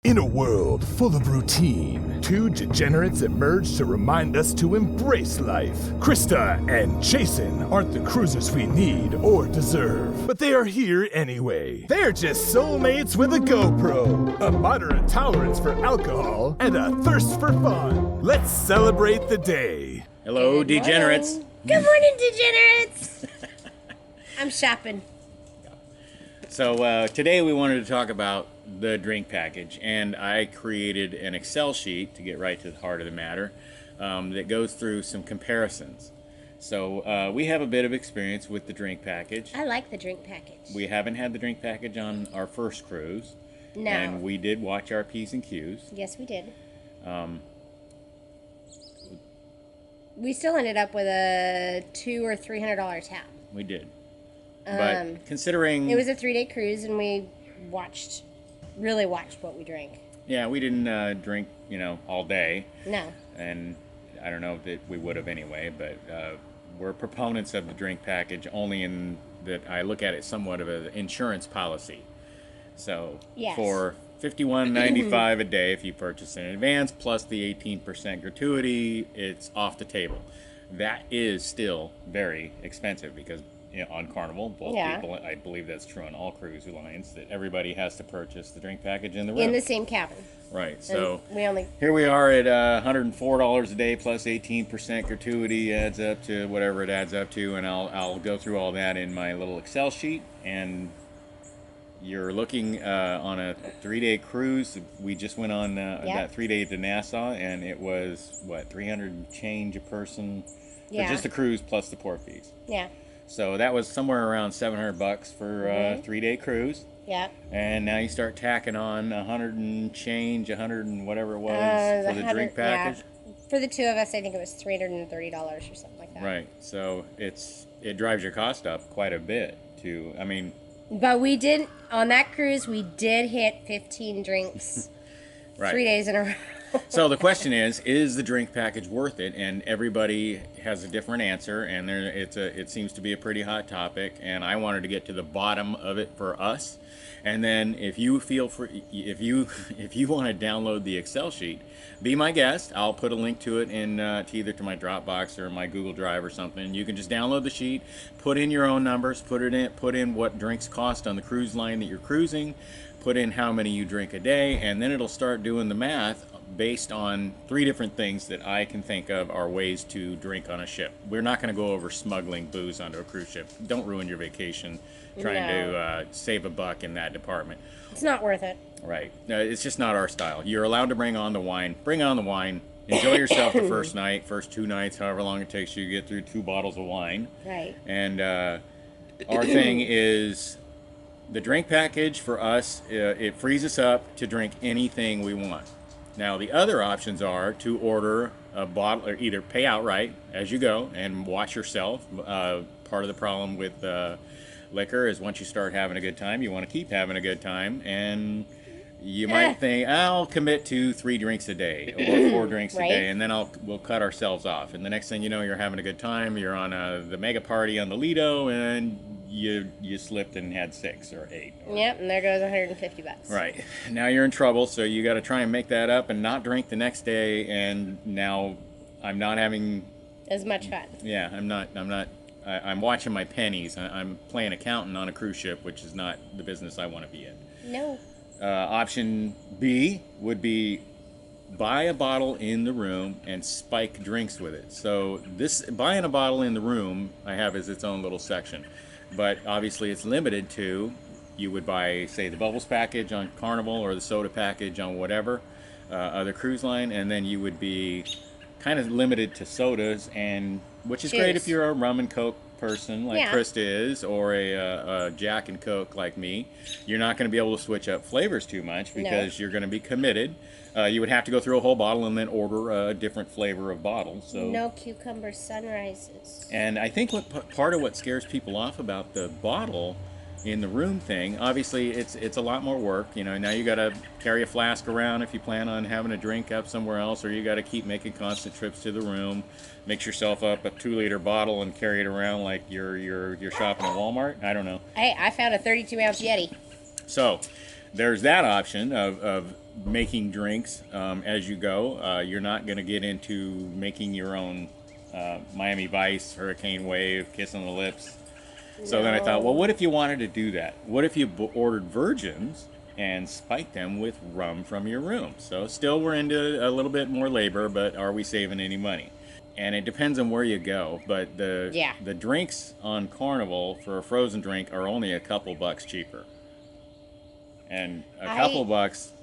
In a world full of routine, two degenerates emerge to remind us to embrace life. Krista and Jason aren't the cruisers we need or deserve, but they are here anyway. They're just soulmates with a GoPro, a moderate tolerance for alcohol, and a thirst for fun. Let's celebrate the day. Hello, degenerates. Good morning, degenerates. I'm shopping. So today we wanted to talk about the drink package, and I created an Excel sheet to get right to the heart of the matter that goes through some comparisons. So we have a bit of experience with the drink package. I like the drink package. We haven't had the drink package on our first cruise. No. And we did watch our P's and Q's. Yes, we did. We still ended up with a $200 or $300 tab. We did. But considering... It was a 3-day cruise, and we really watched what we drank. Yeah, we didn't drink, all day. No. And I don't know that we would have anyway, but we're proponents of the drink package only in that I look at it somewhat of an insurance policy. So yes. For $51.95 a day if you purchase in advance, plus the 18% gratuity, it's off the table. That is still very expensive because on Carnival, both people, I believe that's true on all cruise lines, that everybody has to purchase the drink package in the room. In the same cabin. Right, so here we are at $104 a day plus 18% gratuity adds up to whatever it adds up to, and I'll go through all that in my little Excel sheet. And you're looking on a 3-day cruise. We just went on that 3-day to Nassau, and it was, $300 and change a person for just the cruise plus the port fees. Yeah. So that was somewhere around $700 for a 3-day cruise. Yeah. And now you start tacking on 100 and change, 100 and whatever it was for the drink package. Yeah. For the two of us, I think it was $330 or something like that. Right. So it drives your cost up quite a bit But we did, on that cruise, we did hit 15 drinks 3 days in a row. So the question is the drink package worth it? And everybody has a different answer, and it seems to be a pretty hot topic, and I wanted to get to the bottom of it for us. And then if you want to download the Excel sheet, be my guest. I'll put a link to it either to my Dropbox or my Google Drive or something. You can just download the sheet, put in your own numbers, put in what drinks cost on the cruise line that you're cruising, put in how many you drink a day, and then it'll start doing the math based on 3 different things that I can think of are ways to drink on a ship. We're not going to go over smuggling booze onto a cruise ship. Don't ruin your vacation trying to save a buck in that department. It's not worth it. Right. It's just not our style. You're allowed to bring on the wine. Bring on the wine. Enjoy yourself the first 2 nights, however long it takes you to get through 2 bottles of wine. Right. And our thing is the drink package for us, it frees us up to drink anything we want. Now, the other options are to order a bottle, or either pay outright as you go and watch yourself. Part of the problem with liquor is once you start having a good time, you want to keep having a good time, and you might think, I'll commit to 3 drinks a day or 4 drinks a day, and then we'll cut ourselves off. And the next thing you know, you're having a good time. You're on the mega party on the Lido, and you slipped and had 6 or 8. Yep, and there goes $150. Right. Now you're in trouble, so you got to try and make that up and not drink the next day, and now I'm not having as much fun. Yeah, I'm watching my pennies. I'm playing accountant on a cruise ship, which is not the business I want to be in. No. Option B would be buy a bottle in the room and spike drinks with it. So buying a bottle in the room I have is its own little section. But obviously it's limited to, you would buy, say, the Bubbles package on Carnival or the soda package on whatever other cruise line, and then you would be kind of limited to sodas, and which is great if you're a rum and Coke person like Krista is, or a Jack and Coke like me. You're not going to be able to switch up flavors too much because you're going to be committed. You would have to go through a whole bottle and then order a different flavor of bottle. So no cucumber sunrises. And I think part of what scares people off about the bottle in the room thing, obviously it's a lot more work. Now you got to carry a flask around if you plan on having a drink up somewhere else, or you got to keep making constant trips to the room. Mix yourself up a 2-liter bottle and carry it around like you're shopping at Walmart. I don't know. Hey, I found a 32-ounce Yeti. So there's that option of making drinks as you go. You're not going to get into making your own Miami Vice, Hurricane Wave, Kiss on the Lips. So then I thought, well, what if you wanted to do that? What if you ordered virgins and spiked them with rum from your room? So still we're into a little bit more labor, but are we saving any money? And it depends on where you go. But the drinks on Carnival for a frozen drink are only a couple bucks cheaper. And a couple bucks.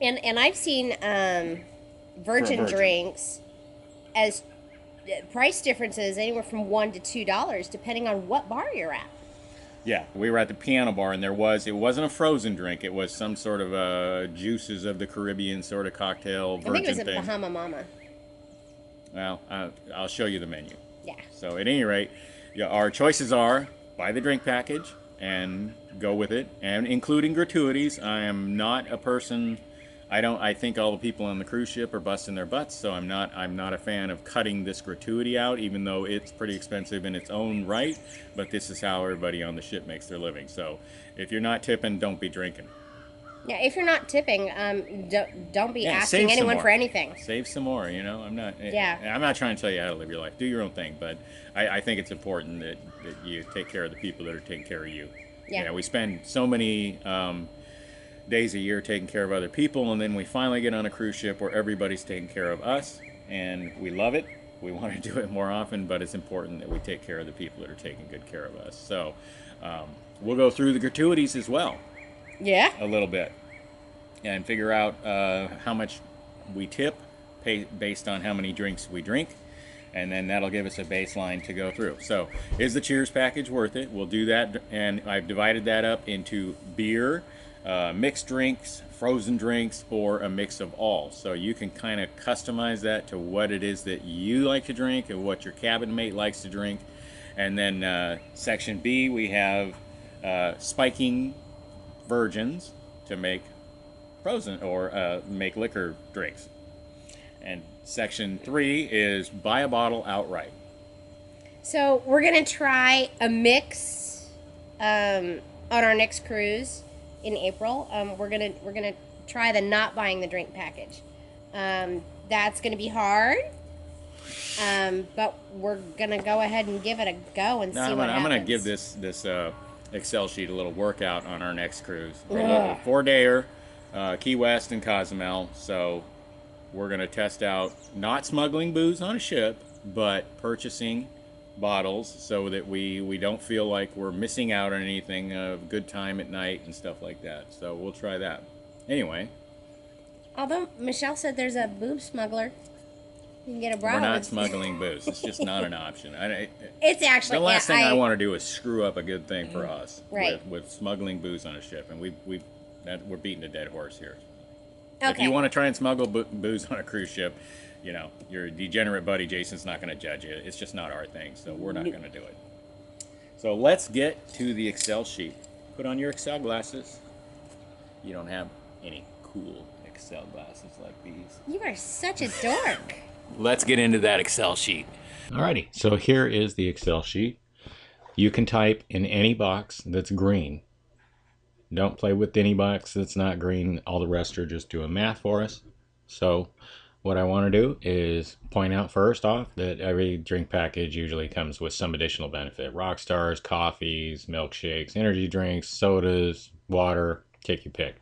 And I've seen virgin drinks as price differences anywhere from $1 to $2 depending on what bar you're at. Yeah, we were at the piano bar, and it wasn't a frozen drink. It was some sort of juices of the Caribbean sort of cocktail virgin thing. I think it was a Bahama Mama. Well, I'll show you the menu. Yeah. So at any rate, our choices are buy the drink package and go with it, and including gratuities. I am not a person. I think all the people on the cruise ship are busting their butts, so I'm not a fan of cutting this gratuity out, even though it's pretty expensive in its own right. But this is how everybody on the ship makes their living. So if you're not tipping, don't be drinking. Yeah, if you're not tipping, don't be asking anyone for anything. Save some more, I'm not. Yeah. I'm not trying to tell you how to live your life. Do your own thing, but I think it's important that you take care of the people that are taking care of you. Yeah. We spend so many days a year taking care of other people, and then we finally get on a cruise ship where everybody's taking care of us, and we love it. We want to do it more often, but it's important that we take care of the people that are taking good care of us. So we'll go through the gratuities as well. Yeah. A little bit, and figure out how much we tip based on how many drinks we drink, and then that'll give us a baseline to go through. So is the Cheers package worth it? We'll do that, and I've divided that up into beer, mixed drinks, frozen drinks, or a mix of all. So you can kind of customize that to what it is that you like to drink and what your cabin mate likes to drink. And then section B, we have spiking virgins to make frozen or make liquor drinks. And section 3 is buy a bottle outright. So we're gonna try a mix on our next cruise in April. We're gonna try the not buying the drink package. That's gonna be hard, but we're gonna go ahead and give it a go and see what happens. I'm gonna give this Excel sheet a little workout on our next cruise. We're a 4-dayer, Key West and Cozumel. So we're gonna test out not smuggling booze on a ship, but purchasing bottles so that we don't feel like we're missing out on anything, a good time at night and stuff like that. So we'll try that. Anyway. Although Michelle said there's a boob smuggler. You can get a bra. We're not smuggling booze. It's just not an option. It's actually the last thing I want to do is screw up a good thing for us, right, with smuggling booze on a ship, and we're beating a dead horse here. Okay. If you want to try and smuggle booze on a cruise ship, your degenerate buddy Jason's not going to judge you. It's just not our thing, so we're not going to do it. So let's get to the Excel sheet. Put on your Excel glasses. You don't have any cool Excel glasses like these. You are such a dork. Let's get into that Excel sheet. Alrighty, so here is the Excel sheet. You can type in any box that's green. Don't play with any box that's not green. All the rest are just doing math for us. So what I want to do is point out first off that every drink package usually comes with some additional benefit. Rock stars, coffees, milkshakes, energy drinks, sodas, water, take your pick.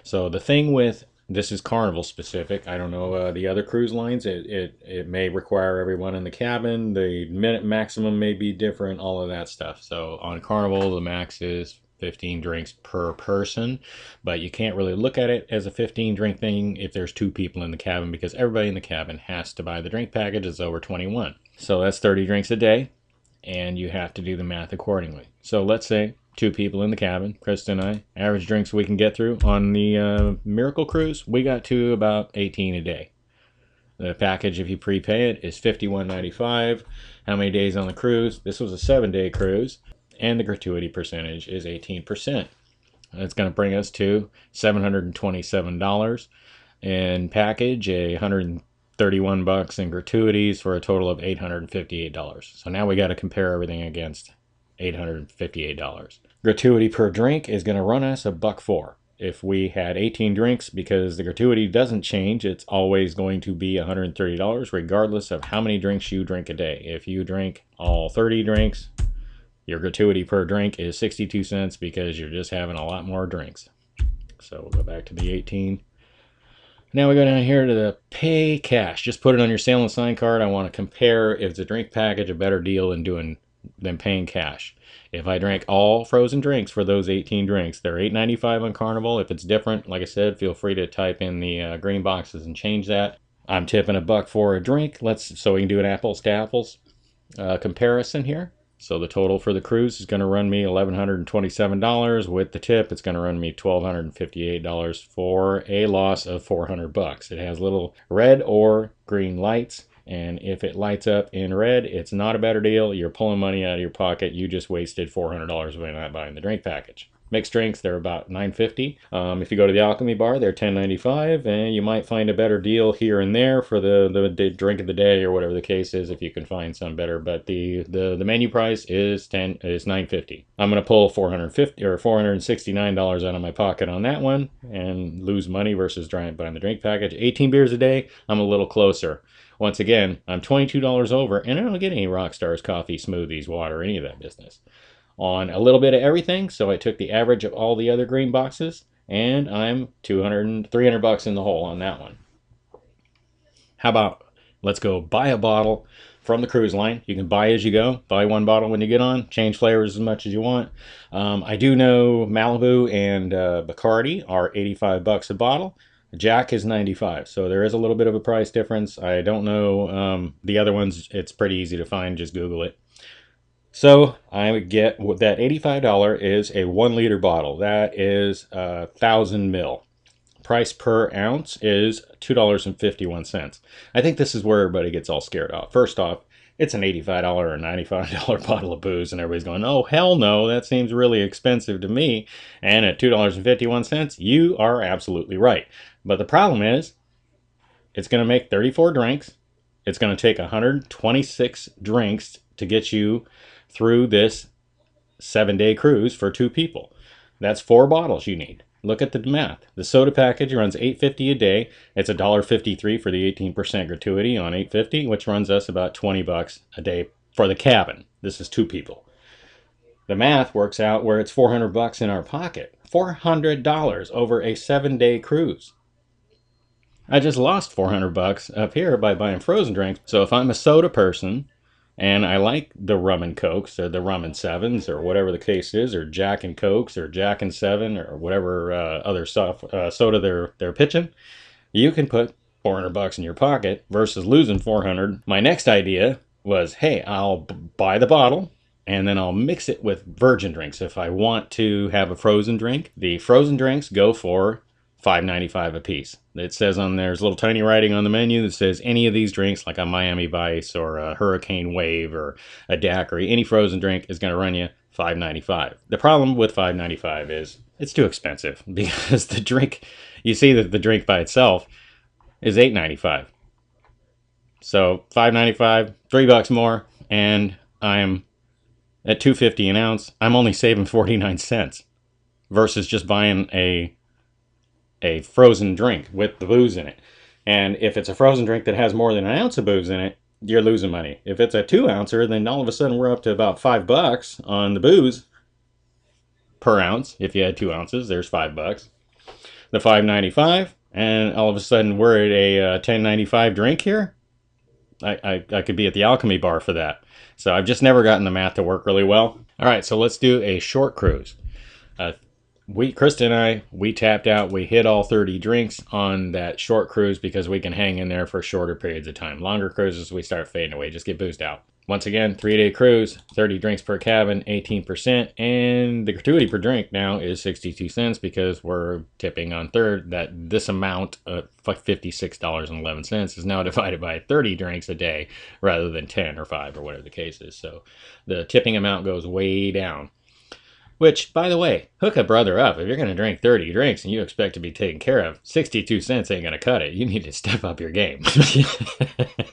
So the thing with this is Carnival specific. I don't know the other cruise lines. It may require everyone in the cabin. The minute maximum may be different, all of that stuff. So on Carnival, the max is 15 drinks per person, but you can't really look at it as a 15 drink thing if there's 2 people in the cabin, because everybody in the cabin has to buy the drink package that's over 21. So that's 30 drinks a day, and you have to do the math accordingly. So let's say 2 people in the cabin, Krista and I, average drinks we can get through. On the Miracle Cruise, we got to about 18 a day. The package, if you prepay it, is $51.95. How many days on the cruise? This was a 7-day cruise, and the gratuity percentage is 18%. It's going to bring us to $727 in package, $131 in gratuities, for a total of $858. So now we got to compare everything against $858. Gratuity per drink is going to run us $1.04. if we had 18 drinks, because the gratuity doesn't change, it's always going to be $130 regardless of how many drinks you drink a day. If you drink all 30 drinks, your gratuity per drink is 62 cents because you're just having a lot more drinks. So we'll go back to the 18. Now we go down here to the pay cash. Just put it on your sale and sign card. I want to compare if it's a drink package a better deal than paying cash. If I drank all frozen drinks for those 18 drinks, they're $8.95 on Carnival. If it's different, like I said, feel free to type in the green boxes and change that. I'm tipping $1 for a drink. So we can do an apples to apples comparison here. So the total for the cruise is going to run me $1,127. With the tip, it's going to run me $1,258 for a loss of $400. It has little red or green lights, and if it lights up in red, it's not a better deal. You're pulling money out of your pocket. You just wasted $400 by not buying the drink package. Mixed drinks, they're about $9.50. If you go to the Alchemy Bar, they're $10.95, and you might find a better deal here and there for the drink of the day or whatever the case is, if you can find some better. But the menu price is $9.50. I'm going to pull $450 or $469 out of my pocket on that one and lose money versus buying the drink package. 18 beers a day, I'm a little closer. Once again, I'm $22 over, and I don't get any Rockstars coffee, smoothies, water, any of that business. On a little bit of everything, so I took the average of all the other green boxes, and I'm $300 in the hole on that one. How about let's go buy a bottle from the cruise line. You can buy as you go. Buy one bottle when you get on. Change flavors as much as you want. I do know Malibu and Bacardi are $85 a bottle. Jack is $95, so there is a little bit of a price difference. I don't know the other ones. It's pretty easy to find. Just Google it. So I would get that $85 is a 1 liter bottle. That is 1,000 ml. Price per ounce is $2.51. I think this is where everybody gets all scared off. First off, it's an $85 or $95 bottle of booze, and everybody's going, oh, hell no, that seems really expensive to me. And at $2.51, you are absolutely right. But the problem is, it's going to make 34 drinks. It's going to take 126 drinks to get you through this 7-day cruise for 2 people. That's 4 bottles you need. Look at the math. The soda package runs $8.50 a day. It's $1.53 for the 18% gratuity on $8.50, which runs us about $20 a day for the cabin. This is 2 people. The math works out where it's $400 in our pocket. $400 over a 7-day cruise. I just lost $400 up here by buying frozen drinks. So if I'm a soda person, and I like the rum and cokes, or the rum and sevens, or whatever the case is, or Jack and Cokes, or Jack and Seven, or whatever other stuff soda they're pitching. You can put $400 in your pocket versus losing $400. My next idea was, hey, I'll buy the bottle, and then I'll mix it with virgin drinks. If I want to have a frozen drink, the frozen drinks go for $5.95 a piece. It says on there's little tiny writing on the menu that says any of these drinks, like a Miami Vice or a Hurricane Wave or a daiquiri, any frozen drink is going to run you $5.95. The problem with $5.95 is it's too expensive, because the drink, you see that the drink by itself is $8.95. So $5.95, $3 more, and I'm at $2.50 an ounce. I'm only saving 49 cents versus just buying a frozen drink with the booze in it. And if it's a frozen drink that has more than an ounce of booze in it, you're losing money. If it's a 2-ouncer, then all of a sudden we're up to about $5 on the booze per ounce. If you had 2 ounces, there's $5. The $5.95, and all of a sudden we're at a $10.95 drink here. I could be at the Alchemy Bar for that. So I've just never gotten the math to work really well. All right, so let's do a short cruise. Krista and I, we tapped out. We hit all 30 drinks on that short cruise because we can hang in there for shorter periods of time. Longer cruises, we start fading away. Just get boozed out. Once again, 3-day cruise, 30 drinks per cabin, 18%, and the gratuity per drink now is 62 cents because we're tipping on third. That this amount of $56.11 is now divided by 30 drinks a day rather than 10 or 5 or whatever the case is. So the tipping amount goes way down. Which, by the way, hook a brother up. If you're going to drink 30 drinks and you expect to be taken care of, 62 cents ain't going to cut it. You need to step up your game.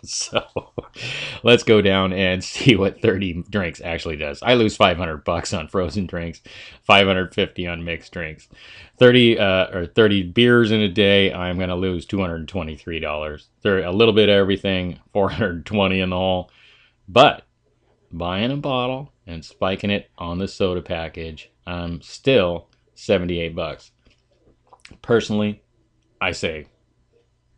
So let's go down and see what 30 drinks actually does. I lose $500 on frozen drinks, 550 on mixed drinks. 30 beers in a day, I'm going to lose $223. A little bit of everything, $420 in the hole. But buying a bottle and spiking it on the soda package, I'm still $78. Personally, I say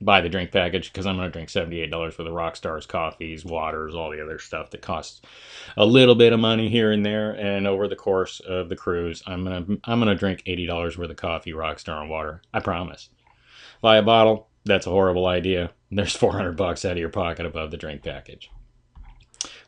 buy the drink package because I'm going to drink $78 for the Rockstars, coffees, waters, all the other stuff that costs a little bit of money here and there. And over the course of the cruise, I'm gonna drink $80 worth of coffee, Rockstar, and water. I promise. Buy a bottle. That's a horrible idea. There's $400 out of your pocket above the drink package.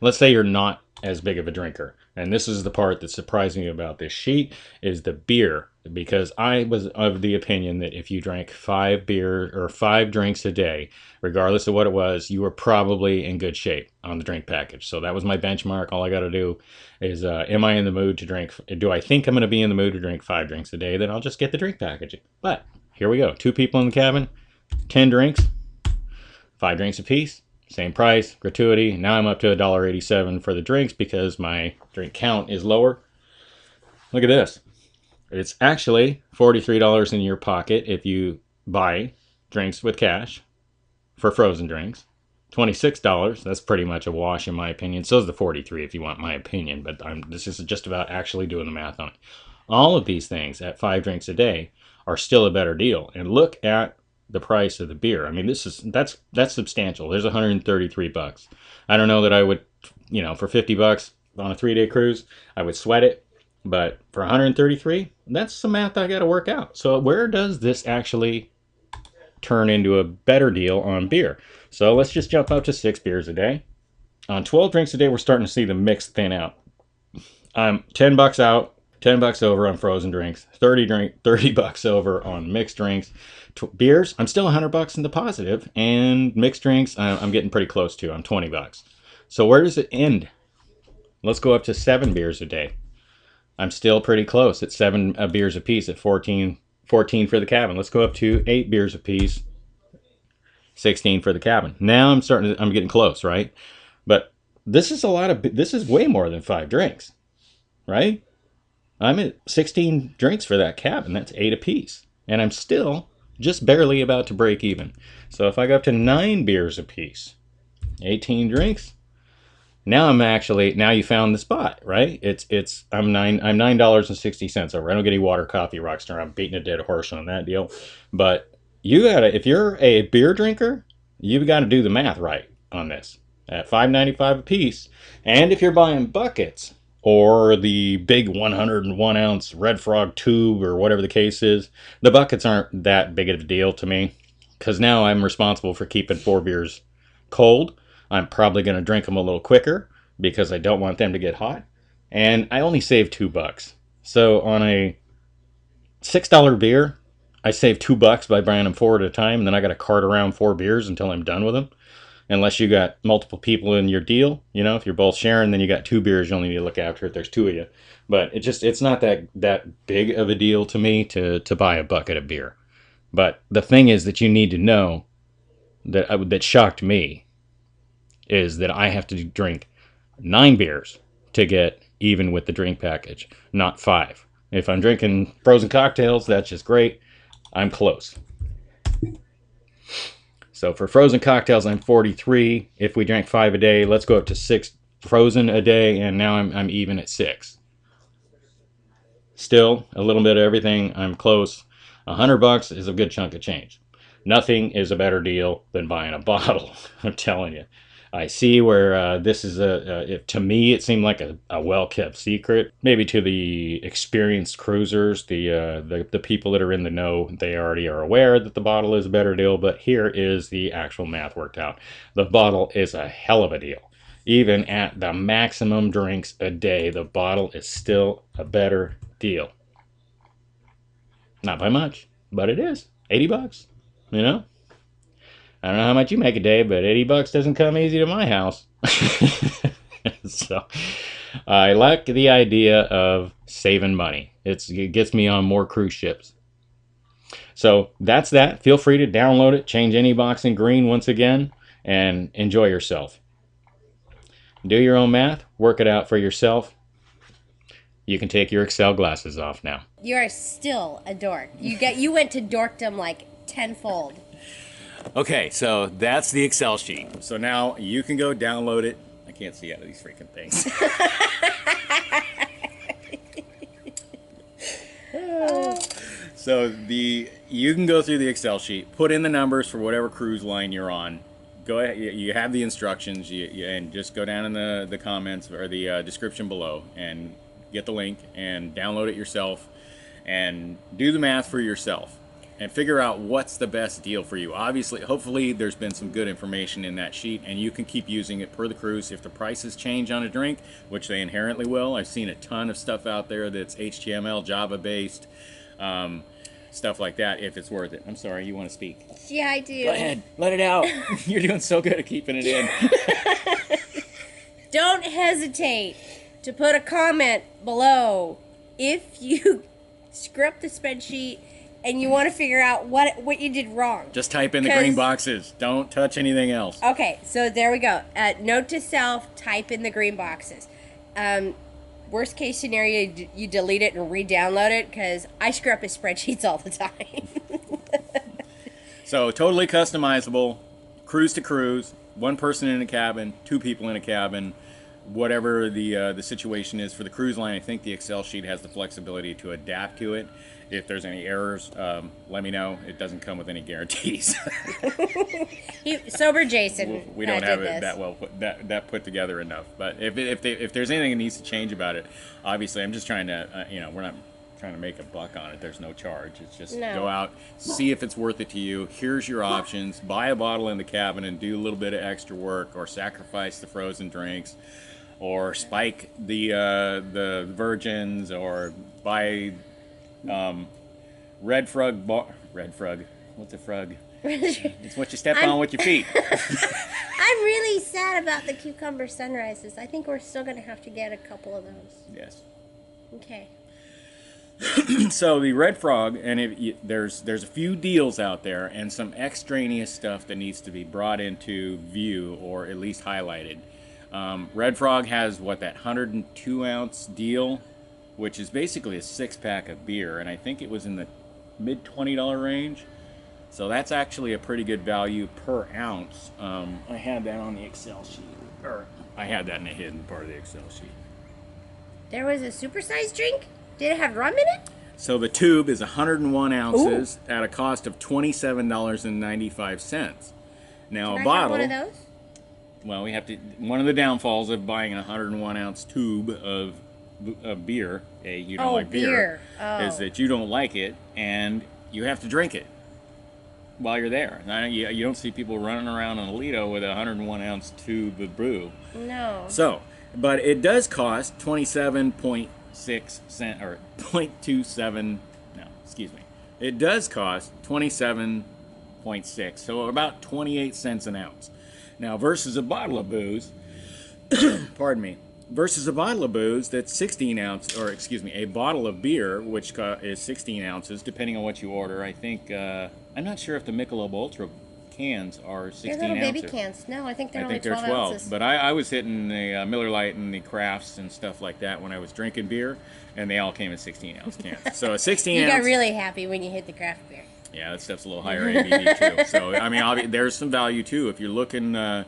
Let's say you're not as big of a drinker. And this is the part that surprised me about this sheet is the beer. Because I was of the opinion that if you drank 5 drinks a day, regardless of what it was, you were probably in good shape on the drink package. So that was my benchmark. All I got to do is, am I in the mood to drink? Do I think I'm going to be in the mood to drink 5 drinks a day? Then I'll just get the drink package. But here we go. 2 people in the cabin, 10 drinks, 5 drinks apiece. Same price, gratuity. Now I'm up to $1.87 for the drinks because my drink count is lower. Look at this. It's actually $43 in your pocket if you buy drinks with cash for frozen drinks. $26, that's pretty much a wash in my opinion. So is the $43 if you want my opinion, but this is just about actually doing the math on it. All of these things at 5 drinks a day are still a better deal. And look at the price of the beer. I mean, that's substantial. There's $133. I don't know that I would, for $50 on a 3-day cruise, I would sweat it. But for 133, that's some math I got to work out. So where does this actually turn into a better deal on beer? So let's just jump up to 6 beers a day. On 12 drinks a day, we're starting to see the mix thin out. I'm $10 out, $10 over on frozen drinks, $30 over on mixed drinks. Beers, I'm still $100 in the positive, and mixed drinks, I'm getting pretty close to. I'm $20. So where does it end? Let's go up to 7 beers a day. I'm still pretty close at 7 beers a piece at 14 for the cabin. Let's go up to 8 beers a piece, 16 for the cabin. Now I'm getting close, right? But this is way more than 5 drinks, right? I'm at 16 drinks for that cabin. That's 8 a piece. And I'm still just barely about to break even. So if I go up to 9 beers a piece, 18 drinks, now you found the spot, right? I'm $9.60 over. I don't get any water, coffee, Rockstar. I'm beating a dead horse on that deal. But if you're a beer drinker, you've got to do the math right on this. At $5.95 a piece, and if you're buying buckets or the big 101 ounce Red Frog tube or whatever the case is, the buckets aren't that big of a deal to me because now I'm responsible for keeping 4 beers cold. I'm probably going to drink them a little quicker because I don't want them to get hot. And I only save $2. So on a $6 beer, I save $2 by buying them 4 at a time. And then I got to cart around 4 beers until I'm done with them. Unless you got multiple people in your deal. If you're both sharing, then you got 2 beers. You only need to look after it. There's 2 of you. But it's not that big of a deal to me to buy a bucket of beer. But the thing is that you need to know that shocked me is that I have to drink 9 beers to get even with the drink package, not 5. If I'm drinking frozen cocktails, that's just great. I'm close. So for frozen cocktails, I'm 43. If we drank 5 a day, let's go up to 6 frozen a day, and now I'm even at 6. Still, a little bit of everything, I'm close. $100 is a good chunk of change. Nothing is a better deal than buying a bottle, I'm telling you. I see where this is to me, it seemed like a well-kept secret. Maybe to the experienced cruisers, the people that are in the know, they already are aware that the bottle is a better deal, but here is the actual math worked out. The bottle is a hell of a deal. Even at the maximum drinks a day, the bottle is still a better deal. Not by much, but it is. $80, I don't know how much you make a day, but $80 doesn't come easy to my house. So, I like the idea of saving money. It gets me on more cruise ships. So that's that. Feel free to download it, change any box in green once again, and enjoy yourself. Do your own math, work it out for yourself. You can take your Excel glasses off now. You are still a dork. You went to dorkdom like tenfold. Okay, so that's the Excel sheet. So now you can go download it. I can't see out of these freaking things. So you can go through the Excel sheet, put in the numbers for whatever cruise line you're on. Go ahead, you have the instructions, and just go down in the comments or the description below and get the link and download it yourself and do the math for yourself and figure out what's the best deal for you. Obviously, hopefully there's been some good information in that sheet and you can keep using it per the cruise. If the prices change on a drink, which they inherently will, I've seen a ton of stuff out there that's HTML, Java based, stuff like that, if it's worth it. I'm sorry, you want to speak? Yeah, I do. Go ahead, let it out. You're doing so good at keeping it in. Don't hesitate to put a comment below if you screw up the spreadsheet and you want to figure out what you did wrong. Just type in the green boxes. Don't touch anything else. Okay, so there we go. Note to self, type in the green boxes. Worst case scenario, you delete it and re-download it, because I screw up his spreadsheets all the time. So totally customizable, cruise to cruise, one person in a cabin, two people in a cabin, whatever the situation is for the cruise line. I think the Excel sheet has the flexibility to adapt to it. If there's any errors, let me know. It doesn't come with any guarantees. Sober Jason. We don't have it that well that put together enough. But if there's anything that needs to change about it, obviously I'm just trying to we're not trying to make a buck on it. There's no charge. It's just go out, see if it's worth it to you. Here's your options: buy a bottle in the cabin and do a little bit of extra work, or sacrifice the frozen drinks, or spike the virgins, or buy red frog. What's a frog? It's what you step on with your feet. I'm really sad about the cucumber sunrises. I think we're still going to have to get a couple of those. Yes. Okay. So the red frog, and there's a few deals out there and some extraneous stuff that needs to be brought into view or at least highlighted. Red Frog has that 102 ounce deal, which is basically a 6-pack of beer, and I think it was in the mid $20 range. So that's actually a pretty good value per ounce. I had that on the Excel sheet, or I had that in the hidden part of the Excel sheet. There was a supersized drink? Did it have rum in it? So the tube is 101 ounces at a cost of $27.95. Now Can a I bottle. have one of those? Well, we have to. One of the downfalls of buying a 101 ounce tube of beer, you don't like beer, is that you don't like it and you have to drink it while you're there. Now, you don't see people running around in a Lido with a 101 ounce tube of brew. No. So, but it does cost 27.6 cents or 0.27. No, excuse me. It does cost 27.6, so about 28 cents an ounce. Now, versus a bottle of booze, pardon me, versus a bottle of booze that's 16 ounce, or excuse me, a bottle of beer, which is 16 ounces, depending on what you order. I think, I'm not sure if the Michelob Ultra cans are 16 They're little ounces. baby cans. No, I think they're I only think 12 they're 12, ounces. but I was hitting the Miller Lite and the crafts and stuff like that when I was drinking beer, and they all came in 16 ounce cans. So a 16 You ounce. got really happy when you hit the craft beer. Yeah, that stuff's a little higher ABV too. So I mean, there's some value too. If you're looking, to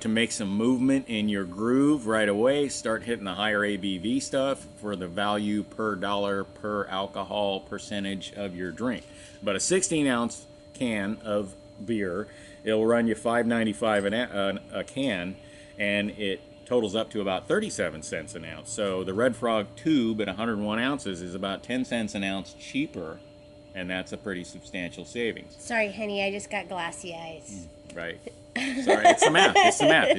make some movement in your groove right away, start hitting the higher ABV stuff for the value per dollar per alcohol percentage of your drink. But a 16 ounce can of beer, it'll run you $5.95 a can, and it totals up to about 37 cents an ounce. So the Red Frog tube at 101 ounces is about 10 cents an ounce cheaper, and that's a pretty substantial savings. Sorry, honey, I just got glassy eyes. Right. Sorry, it's the math. It's the math.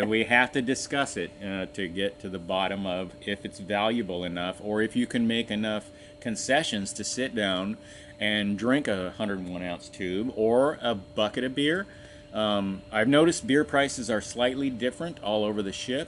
We have to discuss it to get to the bottom of if it's valuable enough, or if you can make enough concessions to sit down and drink a 101 ounce tube or a bucket of beer. I've noticed beer prices are slightly different all over the ship.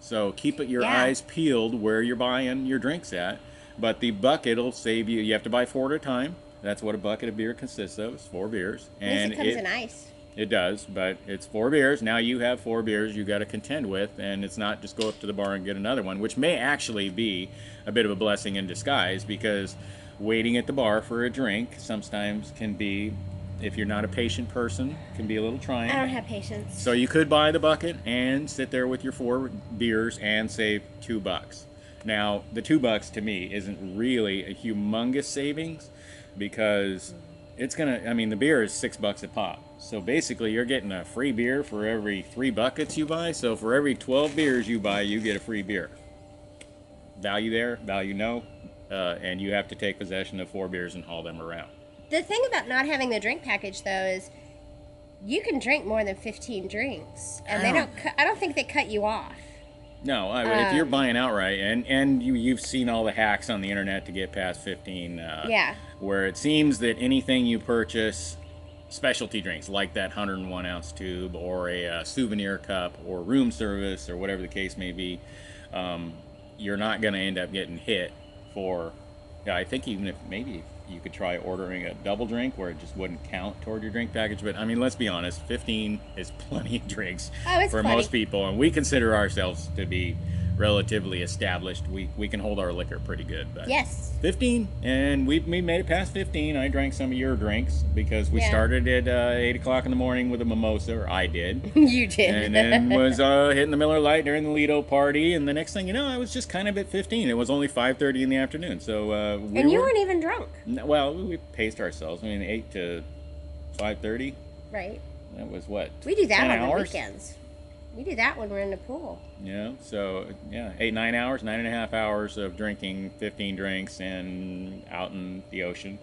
So keep your Yeah. eyes peeled where you're buying your drinks at. But the bucket will save you. You have to buy 4 at a time. That's what a bucket of beer consists of. It's 4 beers. At least it comes in ice. It does, but it's 4 beers. Now you have 4 beers you got to contend with, and it's not just go up to the bar and get another one, which may actually be a bit of a blessing in disguise, because waiting at the bar for a drink sometimes can be, if you're not a patient person, can be a little trying. I don't have patience. So you could buy the bucket and sit there with your 4 beers and save $2. Now, the $2 to me isn't really a humongous savings, because it's gonna, I mean, the beer is $6 a pop. So basically you're getting a free beer for every 3 buckets you buy. So for every 12 beers you buy, you get a free beer. Value there, value no. And you have to take possession of 4 beers and haul them around. The thing about not having the drink package, though, is you can drink more than 15 drinks, and I don't think they cut you off. No, if you're buying outright, and you've seen all the hacks on the internet to get past 15, Yeah. where it seems that anything you purchase, specialty drinks like that 101 ounce tube, or a souvenir cup, or room service, or whatever the case may be, you're not going to end up getting hit for, I think even if maybe you could try ordering a double drink where it just wouldn't count toward your drink package. But I mean, let's be honest, 15 is plenty of drinks for plenty. most people, and we consider ourselves to be relatively established. We can hold our liquor pretty good. But Yes. 15, and we made it past 15. I drank some of your drinks because we Yeah. started at 8 o'clock in the morning with a mimosa, or I did. You did. And then was hitting the Miller Lite during the Lido party, and the next thing you know, I was just kind of at 15. It was only 5:30 in the afternoon, so and you weren't even drunk. well, we paced ourselves. I mean, 8 to 5:30. Right. That was what? We do that 10 on the hours? weekends. We do that when we're in the pool. Yeah. So yeah, 8-9 hours, 9.5 hours of drinking 15 drinks and out in the ocean.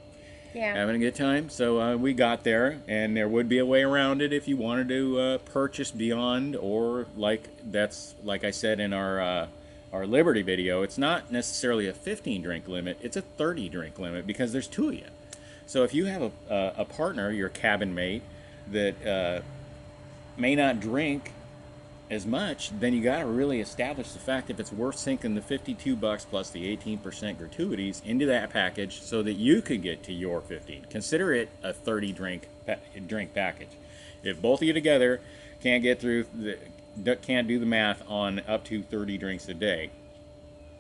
Yeah. Having a good time. So we got there, and there would be a way around it if you wanted to purchase beyond, or like I said in our Liberty video, it's not necessarily a 15 drink limit, it's a 30 drink limit, because there's 2 of you. So if you have a partner, your cabin mate, that may not drink as much, then you got to really establish the fact if it's worth sinking the $52 plus the 18% gratuities into that package so that you could get to your 15. Consider it a 30 drink package. If both of you together can't get through can't do the math on up to 30 drinks a day,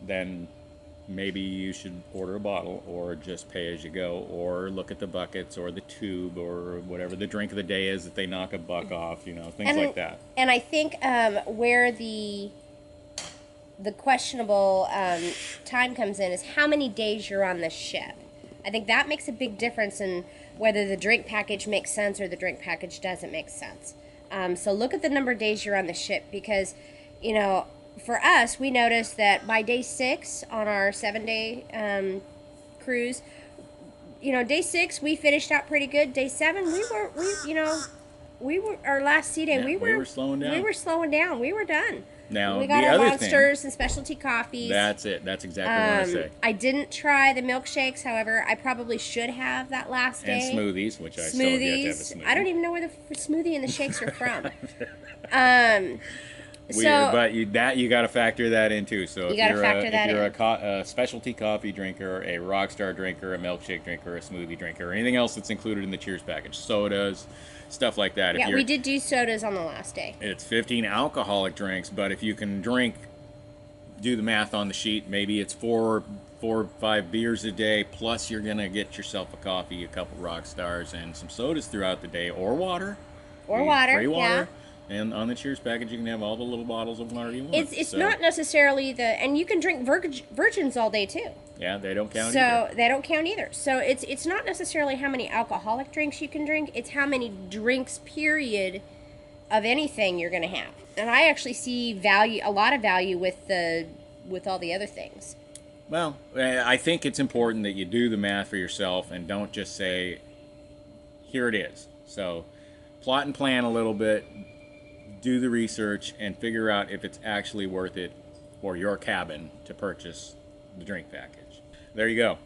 then maybe you should order a bottle, or just pay as you go, or look at the buckets or the tube or whatever the drink of the day is that they knock $1 off, things like that. And I think where the questionable time comes in is how many days you're on the ship. I think that makes a big difference in whether the drink package makes sense or the drink package doesn't make sense. So look at the number of days you're on the ship, because, for us, we noticed that by day 6 on our 7-day cruise, day 6 we finished out pretty good. Day 7 we were our last sea day. Yeah, we were slowing down. We were slowing down. We were done. Now, we got the our other monsters and specialty coffees. That's it. That's exactly what I want to say. I didn't try the milkshakes. However, I probably should have that last day. And smoothies, which I still have yet to have a smoothie. I don't even know where the smoothie and the shakes are from. Weird, but you got to factor that in too. So if you're a specialty coffee drinker, a Rockstar drinker, a milkshake drinker, a smoothie drinker, or anything else that's included in the Cheers package, sodas, stuff like that. Yeah, we did do sodas on the last day. It's 15 alcoholic drinks, but if you can do the math on the sheet, maybe it's 4 or 5 beers a day, plus you're gonna get yourself a coffee, a couple Rockstars, and some sodas throughout the day, or water. Free water. Yeah. And on the Cheers package, you can have all the little bottles of water you want. It's not necessarily and you can drink virgins all day too. Yeah, they don't count either. So they don't count either. So it's not necessarily how many alcoholic drinks you can drink. It's how many drinks, period, of anything you're going to have. And I actually see a lot of value with all the other things. Well, I think it's important that you do the math for yourself and don't just say, here it is. So plot and plan a little bit. Do the research and figure out if it's actually worth it for your cabin to purchase the drink package. There you go.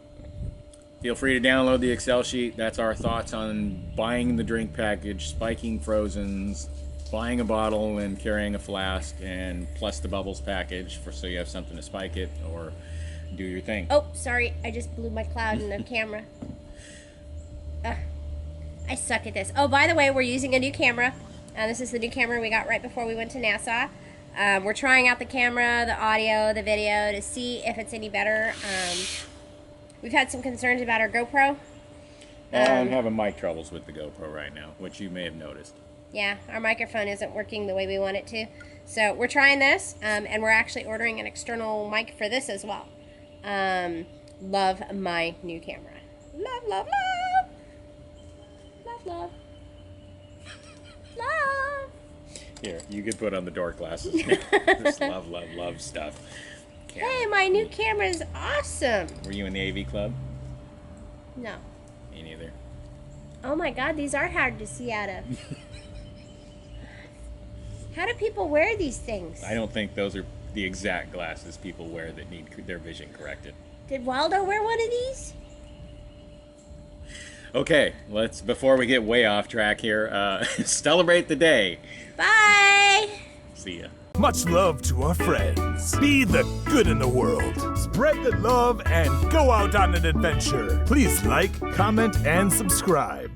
Feel free to download the Excel sheet. That's our thoughts on buying the drink package, spiking frozens, buying a bottle and carrying a flask, and plus the bubbles package so you have something to spike it or do your thing. Oh, sorry, I just blew my cloud in the camera. I suck at this. Oh, by the way, we're using a new camera. This is the new camera we got right before we went to Nassau. We're trying out the camera, the audio, the video to see if it's any better. We've had some concerns about our GoPro. I'm having mic troubles with the GoPro right now, which you may have noticed. Yeah, our microphone isn't working the way we want it to. So we're trying this, and we're actually ordering an external mic for this as well. Love my new camera. Love, love, love. Love, love. Love. Here, you could put on the door glasses. This love, love, love stuff. Hey, my new camera is awesome. Were you in the AV club? No. Me neither. Oh my God, these are hard to see out of. How do people wear these things? I don't think those are the exact glasses people wear that need their vision corrected. Did Waldo wear one of these? Okay, before we get way off track here, celebrate the day. Bye. See ya. Much love to our friends. Be the good in the world. Spread the love and go out on an adventure. Please like, comment, and subscribe.